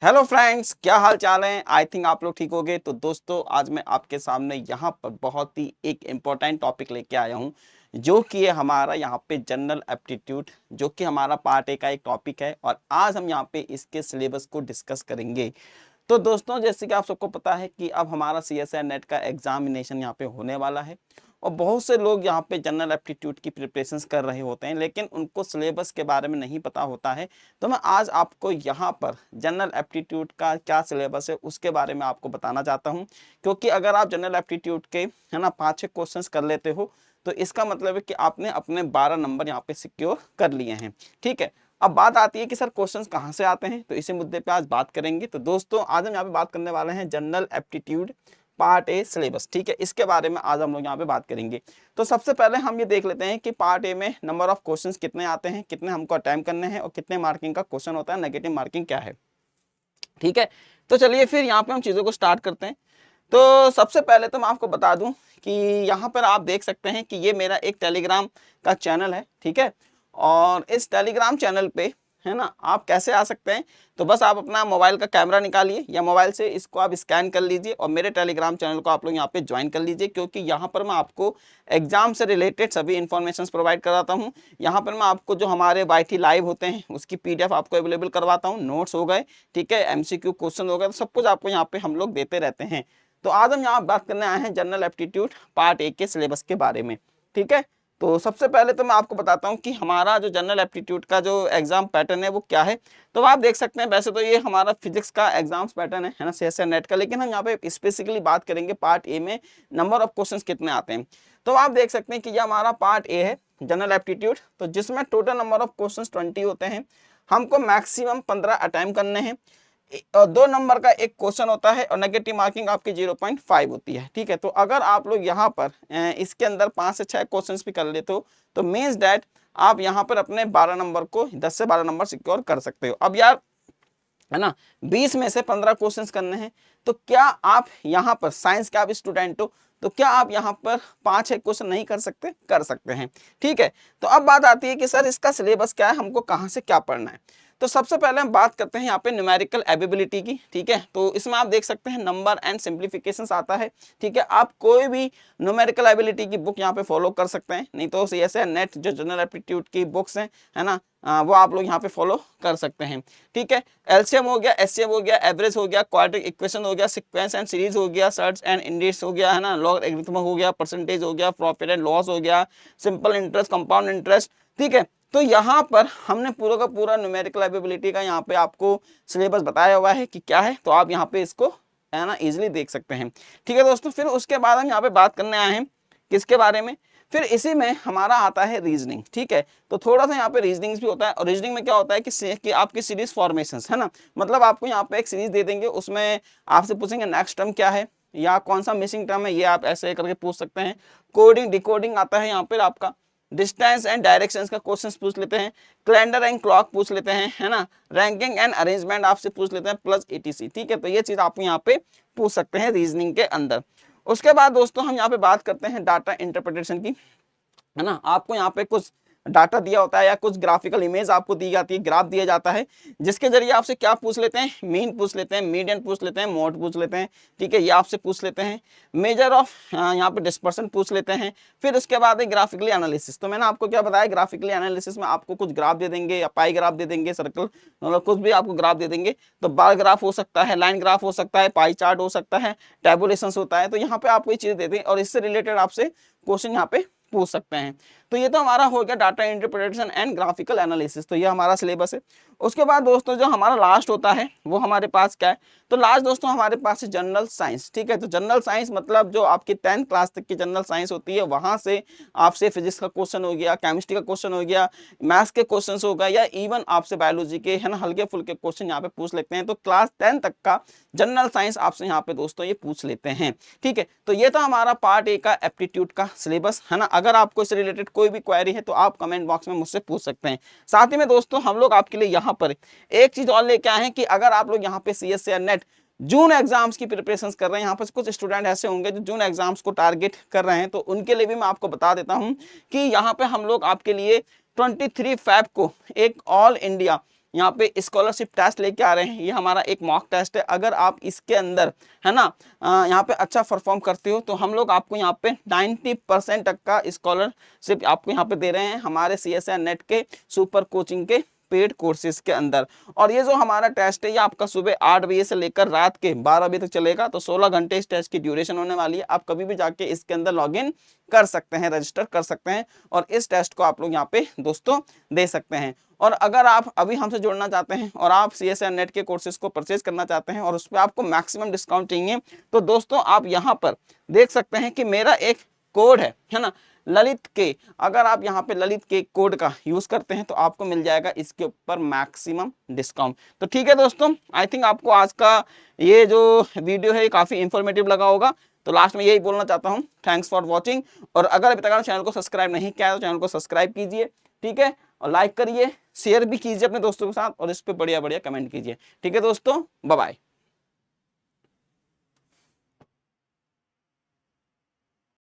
Hello friends, क्या हाल चाल है। आई थिंक आप लोग ठीक होंगे। तो दोस्तों, आज मैं आपके सामने यहाँ पर बहुत ही एक इम्पोर्टेंट टॉपिक लेके आया हूँ, जो कि है हमारा यहाँ पे जनरल एप्टीट्यूड, जो कि हमारा पार्ट ए का एक टॉपिक है। और आज हम यहाँ पे इसके सिलेबस को डिस्कस करेंगे। तो दोस्तों, जैसे कि आप सबको पता है कि अब हमारा CSIR नेट का एग्जामिनेशन यहाँ पे होने वाला है और बहुत से लोग यहाँ पे जनरल एप्टीट्यूड की प्रिपरेशंस कर रहे होते हैं, लेकिन उनको सिलेबस के बारे में नहीं पता होता है। तो मैं आज आपको यहाँ पर जनरल एप्टीट्यूड का क्या सिलेबस है उसके बारे में आपको बताना चाहता हूँ। क्योंकि अगर आप जनरल एप्टीट्यूड के है ना 5-6 क्वेश्चंस कर लेते हो, तो इसका मतलब है कि आपने अपने 12 नंबर यहाँ पे सिक्योर कर लिए हैं। ठीक है, अब बात आती है कि सर क्वेश्चंस कहाँ से आते हैं, तो इसी मुद्दे पे आज बात करेंगे। तो दोस्तों, आज हम यहाँ पे बात करने वाले हैं general aptitude part A syllabus. ठीक है, इसके बारे में आज हम लोग यहाँ पे बात करेंगे। तो सबसे पहले हम ये देख लेते हैं कि पार्ट ए में नंबर ऑफ क्वेश्चंस कितने आते हैं, कितने हमको अटेम्प्ट करने हैं और कितने मार्किंग का क्वेश्चन होता है, नेगेटिव मार्किंग क्या है। ठीक है, तो चलिए फिर यहाँ पे हम चीज़ों को स्टार्ट करते हैं। तो सबसे पहले तो मैं आपको बता दूं कि यहाँ पर आप देख सकते हैं कि ये मेरा एक टेलीग्राम का चैनल है। ठीक है, और इस टेलीग्राम चैनल पे है ना आप कैसे आ सकते हैं, तो बस आप अपना मोबाइल का कैमरा निकालिए या मोबाइल से इसको आप स्कैन कर लीजिए और मेरे टेलीग्राम चैनल को आप लोग यहाँ पे ज्वाइन कर लीजिए। क्योंकि यहाँ पर मैं आपको एग्जाम से रिलेटेड सभी इन्फॉर्मेशन प्रोवाइड कराता हूँ। यहाँ पर मैं आपको जो हमारे YT लाइव होते हैं उसकी PDF आपको अवेलेबल करवाता हूँ, नोट्स हो गए, ठीक है, MCQ क्वेश्चन हो गए, तो सब कुछ आपको यहाँ पे हम लोग देते रहते हैं। तो आज हम यहाँ बात करने आए हैं जनरल एप्टीट्यूड पार्ट ए के सिलेबस के बारे में। ठीक है, तो सबसे पहले तो मैं आपको बताता हूँ कि हमारा जो जनरल एप्टीट्यूड का जो एग्जाम पैटर्न है वो क्या है। तो आप देख सकते हैं, वैसे तो ये हमारा फिजिक्स का एग्जाम्स पैटर्न है ना, CSIR नेट का, लेकिन हम यहाँ पे स्पेसिफिकली बात करेंगे पार्ट ए में नंबर ऑफ क्वेश्चंस कितने आते हैं। तो आप देख सकते हैं कि ये हमारा पार्ट ए है जनरल एप्टीट्यूड, तो जिसमें टोटल नंबर ऑफ क्वेश्चन 20 होते हैं। हमको मैक्सिमम 15 अटेम्प्ट करने हैं और 2 नंबर का एक क्वेश्चन होता है और नेगेटिव मार्किंग आपकी 0.5 होती है। ठीक है, तो अगर आप लोग यहाँ पर इसके अंदर 5 से 6 क्वेश्चंस भी कर लेते हो, तो मीन्स डैट आप यहाँ पर अपने 12 नंबर को 10 से 12 नंबर सिक्योर कर सकते हो। अब यार है ना, 20 में से 15 क्वेश्चंस करने हैं, तो क्या आप यहाँ पर साइंस के आप स्टूडेंट हो, तो क्या आप यहाँ पर 5-6 क्वेश्चन नहीं कर सकते? कर सकते हैं। ठीक है, तो अब बात आती है कि सर इसका सिलेबस क्या है, हमको कहाँ से क्या पढ़ना है। तो सबसे पहले हम बात करते हैं यहाँ पे न्यूमेरिकल एबिलिटी की। ठीक है, तो इसमें आप देख सकते हैं नंबर एंड सिंप्लीफिकेशंस आता है। ठीक है, आप कोई भी न्यूमेरिकल एबिलिटी की बुक यहाँ पे फॉलो कर सकते हैं, नहीं तो CSIR नेट जो जनरल एप्टीट्यूड की बुक्स हैं है ना, वो आप लोग यहाँ पे फॉलो कर सकते हैं। ठीक है, LCM हो गया, SCM हो गया, एवरेज हो गया, क्वाड्रेटिक इक्वेशन हो गया, सीक्वेंस एंड सीरीज हो गया, सर्च एंड इंडेक्स हो गया है ना, लॉगरिथम हो गया, परसेंटेज हो गया, प्रॉफिट एंड लॉस हो गया, सिंपल इंटरेस्ट, कंपाउंड इंटरेस्ट। ठीक है, तो यहाँ पर हमने पूरा का पूरा न्यूमेरिकल एबिलिटी का यहाँ पे आपको सिलेबस बताया हुआ है कि क्या है, तो आप यहाँ पे इसको है ना इजिली देख सकते हैं। ठीक है दोस्तों, फिर उसके बाद हम यहाँ पे बात करने आए हैं किसके बारे में, फिर इसी में हमारा आता है रीजनिंग। ठीक है, तो थोड़ा सा यहाँ पे रीजनिंग भी होता है। और रीजनिंग में क्या होता है कि आपकी सीरीज फॉर्मेशंस है ना, मतलब आपको यहाँ पे एक सीरीज दे देंगे, उसमें आपसे पूछेंगे नेक्स्ट टर्म क्या है या कौन सा मिसिंग टर्म है, ये आप ऐसे करके पूछ सकते हैं। कोडिंग डिकोडिंग आता है यहाँ पर आपका, डिस्टेंस एंड डायरेक्शंस का क्वेश्चंस पूछ लेते हैं, कैलेंडर एंड क्लॉक पूछ लेते हैं है ना, रैंकिंग एंड अरेंजमेंट आपसे पूछ लेते हैं, प्लस ETC। ठीक है, तो ये चीज आप यहाँ पे पूछ सकते हैं रीजनिंग के अंदर। उसके बाद दोस्तों हम यहाँ पे बात करते हैं डाटा इंटरप्रिटेशन की, है ना। आपको यहाँ पे कुछ डाटा दिया होता है या कुछ ग्राफिकल इमेज आपको दी जाती है, ग्राफ दिया जाता है, जिसके जरिए आपसे क्या पूछ लेते हैं, मीन पूछ लेते हैं, मीडियन पूछ लेते हैं, मोड पूछ लेते हैं। ठीक है, ये आपसे पूछ लेते हैं, मेजर ऑफ यहाँ पे डिस्पर्सन पूछ लेते हैं। फिर उसके बाद है ग्राफिकली एनालिसिस। तो मैंने आपको क्या बताया, ग्राफिकली एनालिसिस में आपको कुछ ग्राफ दे देंगे या पाई ग्राफ दे देंगे, सर्कल मतलब कुछ भी आपको ग्राफ दे देंगे। तो बार ग्राफ हो सकता है, लाइन ग्राफ हो सकता है, पाई चार्ट हो सकता है, टेबुलेशन होता है। तो यहाँ पे आपको ये चीज़ दे दें और इससे रिलेटेड आपसे क्वेश्चन यहाँ पे पूछ सकते हैं। तो ये तो हमारा हो गया data interpretation and graphical analysis, तो ये हमारा सिलेबस है। उसके बाद दोस्तों जो हमारा लास्ट होता है वो हमारे पास क्या है, तो लास्ट दोस्तों हमारे पास है जनरल साइंस। ठीक है, तो जनरल साइंस मतलब जो आपकी 10th क्लास तक की जनरल साइंस होती है, वहां से आपसे फिजिक्स का क्वेश्चन हो गया, केमिस्ट्री का क्वेश्चन हो गया, मैथ्स के क्वेश्चन हो गया, या इवन आपसे बायोलॉजी के है ना हल्के फुल्के क्वेश्चन यहाँ पे पूछ लेते हैं। तो क्लास 10 तक का जनरल साइंस आपसे यहाँ पे दोस्तों ये पूछ लेते हैं। ठीक है, तो ये था हमारा पार्ट ए का एप्टीट्यूड का सिलेबस, है ना। अगर आपको इससे रिलेटेड कोई भी क्वेरी है तो आप कमेंट बॉक्स में मुझसे पूछ सकते हैं। साथ ही में दोस्तों हम लोग आपके लिए यहाँ पर एक चीज और लेके आए हैं कि अगर आप लोग यहाँ पे CSIR नेट जून एग्जाम्स की प्रिपरेशंस कर रहे हैं, यहाँ पर कुछ स्टूडेंट ऐसे होंगे जो जून एग्जाम्स को टारगेट कर रहे हैं, तो उनके लिए भी मैं आपको बता देता हूँ कि यहाँ पे हम लोग आपके लिए 23 फ़रवरी को एक ऑल इंडिया यहाँ पे स्कॉलरशिप टेस्ट लेके आ रहे हैं। ये हमारा एक मॉक टेस्ट है। अगर आप इसके अंदर है ना यहाँ पे अच्छा परफॉर्म करते हो तो हम लोग आपको यहाँ पे 90% तक का स्कॉलरशिप आपको यहाँ पे दे रहे हैं हमारे CSIR नेट के सुपर कोचिंग के पेड कोर्सेज के अंदर। और ये जो हमारा टेस्ट है ये आपका सुबह 8 बजे से लेकर रात के 12 बजे तक चलेगा। तो 16 घंटे इस टेस्ट की ड्यूरेशन होने वाली है। आप कभी भी जाके इसके अंदर लॉगिन कर सकते हैं, रजिस्टर कर सकते हैं और इस टेस्ट को आप लोग यहाँ पे दोस्तों दे सकते हैं। और अगर आप अभी हमसे जुड़ना चाहते हैं और आप CSIR नेट के कोर्सेज को परचेज करना चाहते हैं और उस पर आपको मैक्सिमम डिस्काउंट चाहिए तो दोस्तों आप यहाँ पर देख सकते हैं कि मेरा एक कोड है ना, ललित के। अगर आप यहाँ पे ललित के कोड का यूज करते हैं तो आपको मिल जाएगा इसके ऊपर मैक्सिमम डिस्काउंट। तो ठीक है दोस्तों, आई थिंक आपको आज का ये जो वीडियो है ये काफी इंफॉर्मेटिव लगा होगा। तो लास्ट में यही बोलना चाहता हूँ, थैंक्स फॉर वॉचिंग। और अगर अभी तक चैनल को सब्सक्राइब नहीं किया है तो चैनल को सब्सक्राइब कीजिए, ठीक है, और लाइक करिए, शेयर भी कीजिए अपने दोस्तों के साथ और इस पर बढ़िया बढ़िया कमेंट कीजिए। ठीक है दोस्तों, बाय बाय।